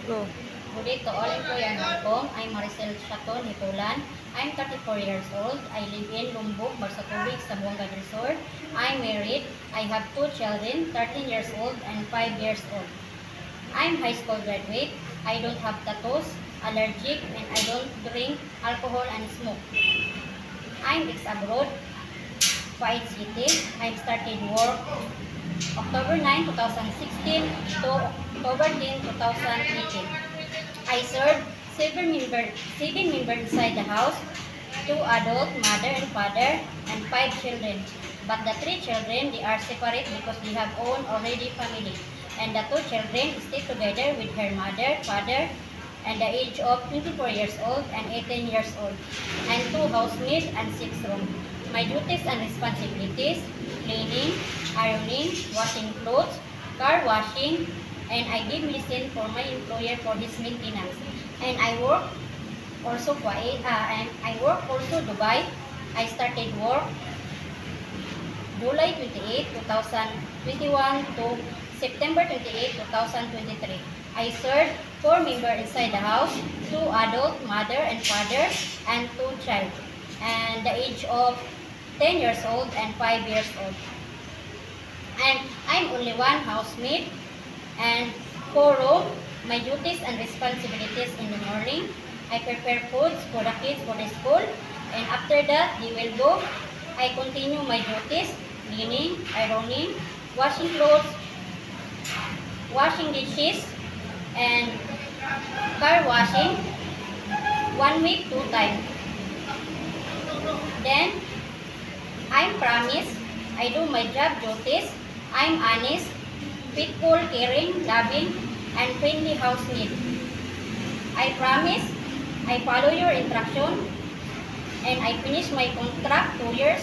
Go. Good day to all employee and welcome. I'm Maricel Chaton Hitulan. I'm 34 years old. I live in Lumbok, Barsatubig, Sambuanga Resort. I'm married. I have two children, 13 years old and 5 years old. I'm high school graduate. I don't have tattoos, allergic, and I don't drink alcohol and smoke. I'm ex-abroad, Kuwait City. I started work October 9, 2016 to October 10, 2018. I served seven members inside the house, two adult, mother and father, and five children. But the three children, they are separate because they have own already family. And the two children stay together with her mother, father, and the age of 24 years old and 18 years old, and two housemaids and 6 rooms. My duties and responsibilities, cleaning, ironing, washing clothes, car washing, and I give medicine for my employer for his maintenance. And I work also Kuwait, and I work also Dubai. I started work July 28, 2021 to September 28, 2023. I served four members inside the house, two adult, mother and father, and two child, and the age of 10 years old and 5 years old. And I'm only one housemaid and 4 room. My duties and responsibilities in the morning, I prepare foods for the kids for the school, and after that they will go. I continue my duties, cleaning, ironing, washing clothes, washing dishes, and car washing 1 week 2 times. Then I promise I do my job duties. I'm honest, faithful, caring, loving, and friendly housemaid. I promise I follow your instruction and I finish my contract 2 years.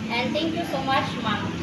And thank you so much, ma'am.